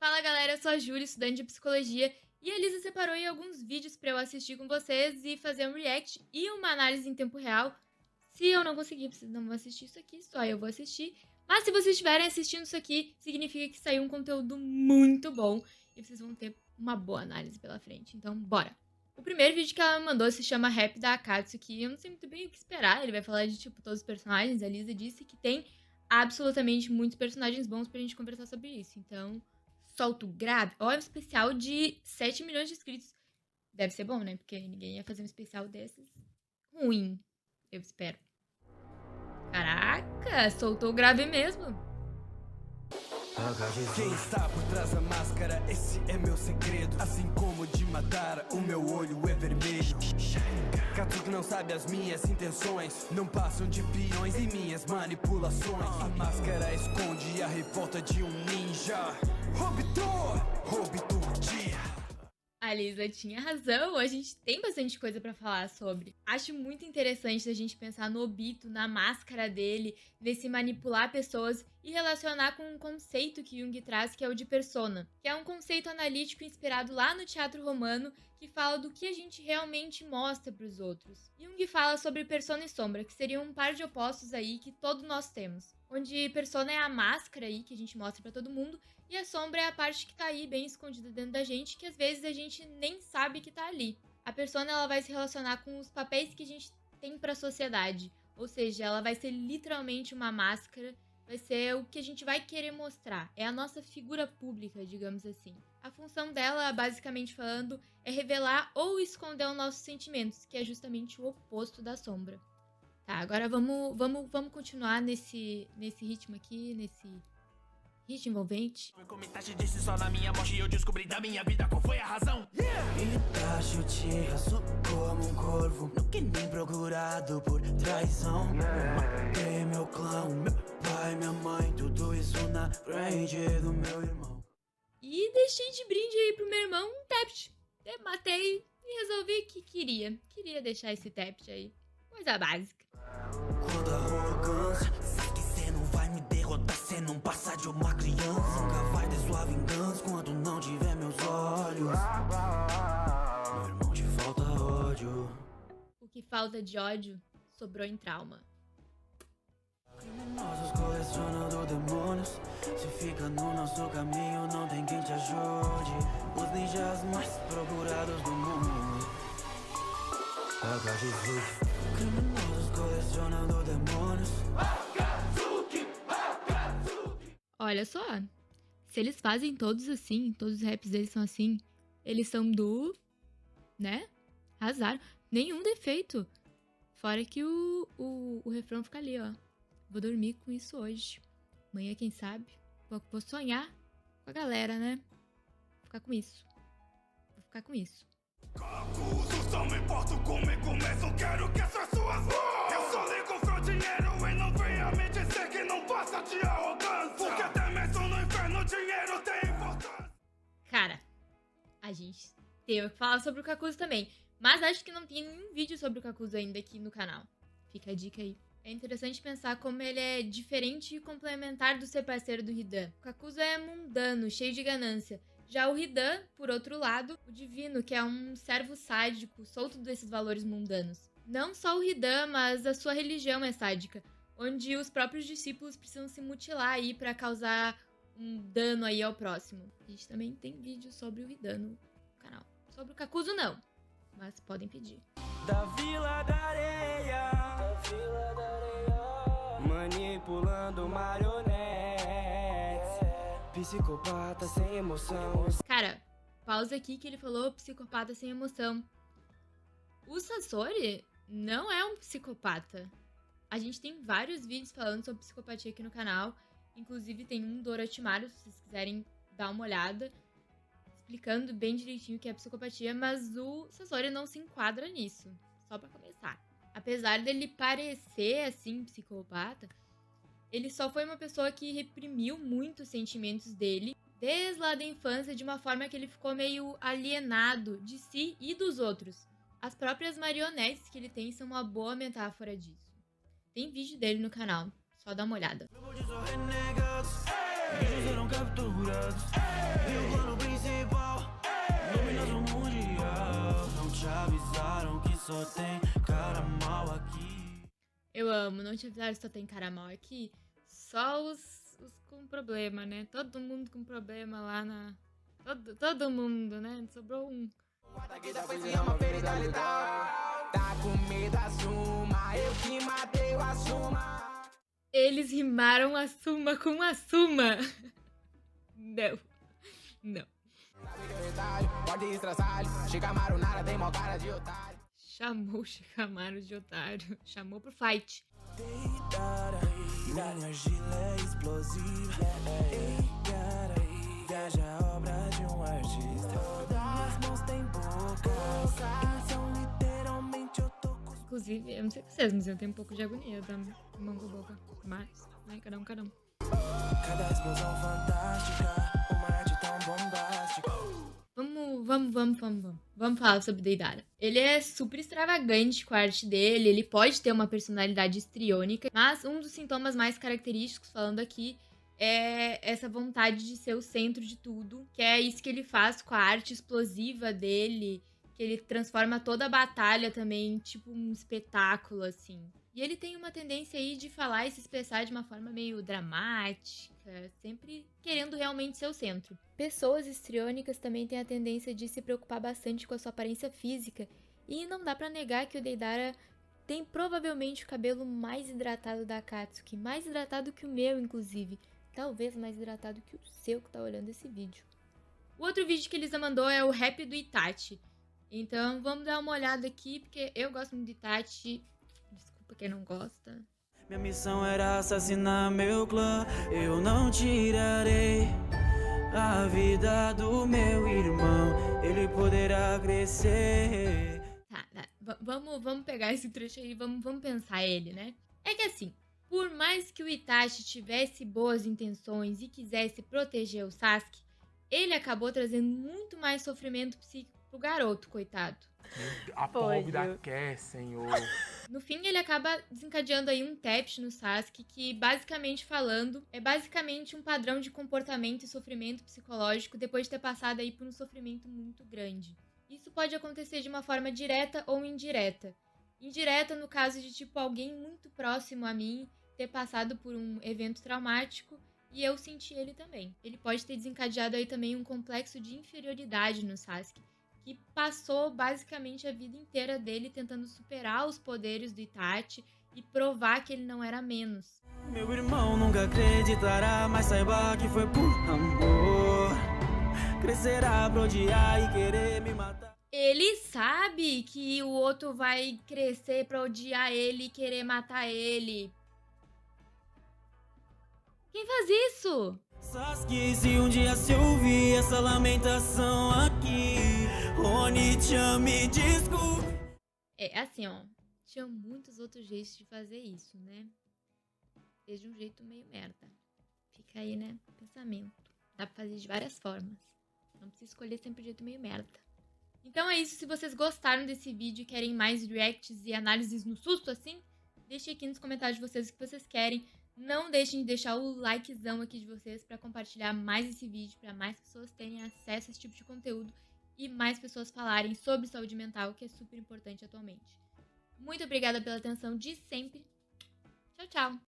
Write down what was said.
Fala galera, eu sou a Júlia, estudante de psicologia, e a Lisa separou aí alguns vídeos pra eu assistir com vocês e fazer um react e uma análise em tempo real. Se eu não conseguir, vocês não vão assistir isso aqui, só eu vou assistir. Mas se vocês estiverem assistindo isso aqui, significa que saiu um conteúdo muito bom e vocês vão ter uma boa análise pela frente. Então, bora! O primeiro vídeo que ela me mandou se chama Rap da Akatsuki. Eu não sei muito bem o que esperar, ele vai falar de, tipo, todos os personagens. A Lisa disse que tem absolutamente muitos personagens bons pra gente conversar sobre isso. Então, solta o grave. Ó, é um especial de 7 milhões de inscritos. Deve ser bom, né? Porque ninguém ia fazer um especial desses ruim, eu espero. Caraca, soltou o grave mesmo. Quem está por trás da máscara, esse é meu segredo. Assim como de Madara, o meu olho é vermelho. Katsuki não sabe as minhas intenções, não passam de peões em minhas manipulações. A máscara esconde a revolta de um ninja. Obito dia. A Lisa tinha razão, a gente tem bastante coisa pra falar sobre. Acho muito interessante a gente pensar no Obito, na máscara dele, nesse manipular pessoas e relacionar com um conceito que Jung traz, que é o de persona, que é um conceito analítico inspirado lá no teatro romano, que fala do que a gente realmente mostra pros outros. Jung fala sobre persona e sombra, que seriam um par de opostos aí que todos nós temos. Onde persona é a máscara aí que a gente mostra pra todo mundo, e a sombra é a parte que tá aí bem escondida dentro da gente, que às vezes a gente nem sabe que tá ali. A persona ela vai se relacionar com os papéis que a gente tem pra sociedade, ou seja, ela vai ser literalmente uma máscara, vai ser o que a gente vai querer mostrar, é a nossa figura pública, digamos assim. A função dela, basicamente falando, é revelar ou esconder os nossos sentimentos, que é justamente o oposto da sombra. Tá, agora vamos continuar nesse ritmo aqui, nesse ritmo envolvente. Comentaste disse só na minha morte eu descobri da minha vida qual foi a razão. Embaixo te raço como um corvo, nunca nem procurado por traição. Matei meu clã, meu pai, minha mãe, tudo isso na frente do meu irmão. E deixei de brinde aí pro meu irmão um tapt. Eu matei e resolvi que queria deixar esse tapt aí. Coisa básica. Quando a arrogância, sabe que cê não vai me derrotar, cê não passa de uma criança. Nunca vai ter sua vingança quando não tiver meus olhos. Meu irmão, te falta ódio. O que falta de ódio sobrou em trauma. Criminosos colecionando demônios. Se fica no nosso caminho, não tem quem te ajude. Os ninjas mais procurados do mundo. Criminosos colecionando demônios. Olha só, se eles fazem todos assim, todos os raps deles são assim, eles são né? Arrasaram. Nenhum defeito. Fora que o refrão fica ali, ó. Vou dormir com isso hoje. Amanhã, quem sabe, vou sonhar com a galera, né? Vou ficar com isso. Vou ficar com isso. Acuso, só me importo como é começam, quero que essas suas mãos. Eu só ligo pro dinheiro e não venha me dizer que não passa de arrogância. Porque até mesmo no inferno o dinheiro tem importância. Cara, a gente teve que falar sobre o Kakuzu também. Mas acho que não tem nenhum vídeo sobre o Kakuzu ainda aqui no canal. Fica a dica aí. É interessante pensar como ele é diferente e complementar do ser parceiro do Hidan. O Kakuzu é mundano, cheio de ganância. Já o Hidan, por outro lado, o divino, que é um servo sádico, solto desses valores mundanos. Não só o Hidan, mas a sua religião é sádica, onde os próprios discípulos precisam se mutilar aí pra causar um dano aí ao próximo. A gente também tem vídeo sobre o Hidan no canal. Sobre o Kakuzu não, mas podem pedir. Da Vila da Areia, manipulando marionetes, psicopata sem emoção. Cara, pausa aqui que ele falou psicopata sem emoção. O Sasori não é um psicopata. A gente tem vários vídeos falando sobre psicopatia aqui no canal. Inclusive tem um do Orochimaru, se vocês quiserem dar uma olhada, explicando bem direitinho o que é psicopatia, mas o Sasori não se enquadra nisso, só pra começar. Apesar dele parecer, assim, psicopata, ele só foi uma pessoa que reprimiu muito os sentimentos dele, desde lá da infância, de uma forma que ele ficou meio alienado de si e dos outros. As próprias marionetes que ele tem são uma boa metáfora disso. Tem vídeo dele no canal, só dá uma olhada. Renegados, serão capturados. Eu amo. Não te avisaram que só tem cara mal aqui? Só os com problema, né? Todo mundo com problema lá na... Todo mundo, né? Sobrou um. Tá com medo, assuma. Eu que matei o assuma. Eles rimaram assuma com assuma. Não. Não. Chamou o Shikamaru de otário. Chamou pro fight. Minha argila é explosiva. Viaja a obra de um artista. Minhas mãos têm boca. Então literalmente eu tô com... Inclusive, eu não sei vocês, mas eu tenho um pouco de agonia da mão com a boca. Mas, né, cada um. Cada explosão fantástica. Uma arte tão bombástica. Vamos falar sobre Deidara. Ele é super extravagante com a arte dele, ele pode ter uma personalidade histriônica, mas um dos sintomas mais característicos, falando aqui, é essa vontade de ser o centro de tudo, que é isso que ele faz com a arte explosiva dele, que ele transforma toda a batalha também, tipo um espetáculo, assim. E ele tem uma tendência aí de falar e se expressar de uma forma meio dramática, sempre querendo realmente ser o centro. Pessoas histriônicas também têm a tendência de se preocupar bastante com a sua aparência física, e não dá pra negar que o Deidara tem provavelmente o cabelo mais hidratado da Akatsuki, mais hidratado que o meu, inclusive. Talvez mais hidratado que o seu que tá olhando esse vídeo. O outro vídeo que Elisa mandou é o rap do Itachi. Então vamos dar uma olhada aqui, porque eu gosto muito do Itachi. Desculpa quem não gosta. Minha missão era assassinar meu clã. Eu não tirarei a vida do meu irmão. Ele poderá crescer. Tá. Vamos pegar esse trecho aí, vamos pensar ele, né? É que assim, por mais que o Itachi tivesse boas intenções e quisesse proteger o Sasuke, ele acabou trazendo muito mais sofrimento psíquico pro garoto, coitado. A pobre da quer, senhor. No fim, ele acaba desencadeando aí um TEPT no Sasuke, que basicamente falando, é basicamente um padrão de comportamento e sofrimento psicológico depois de ter passado aí por um sofrimento muito grande. Isso pode acontecer de uma forma direta ou indireta. Indireta no caso de tipo alguém muito próximo a mim ter passado por um evento traumático e eu senti ele também. Ele pode ter desencadeado aí também um complexo de inferioridade no Sasuke, que passou basicamente a vida inteira dele tentando superar os poderes do Itachi e provar que ele não era menos. Meu irmão nunca acreditará, mas saiba que foi por amor. Crescerá pra odiar e querer me matar. Ele sabe que o outro vai crescer pra odiar ele e querer matar ele. Quem faz isso? Sasuke, se um dia se ouvir essa lamentação aqui, Oni-chan, me desculpe. É assim, ó. Tinha muitos outros jeitos de fazer isso, né? Fez de um jeito meio merda. Fica aí, né? Pensamento. Dá pra fazer de várias formas. Não precisa escolher sempre o jeito meio merda. Então é isso. Se vocês gostaram desse vídeo e querem mais reacts e análises no susto assim, deixem aqui nos comentários de vocês o que vocês querem. Não deixem de deixar o likezão aqui de vocês pra compartilhar mais esse vídeo, pra mais pessoas terem acesso a esse tipo de conteúdo e mais pessoas falarem sobre saúde mental, que é super importante atualmente. Muito obrigada pela atenção de sempre. Tchau, tchau!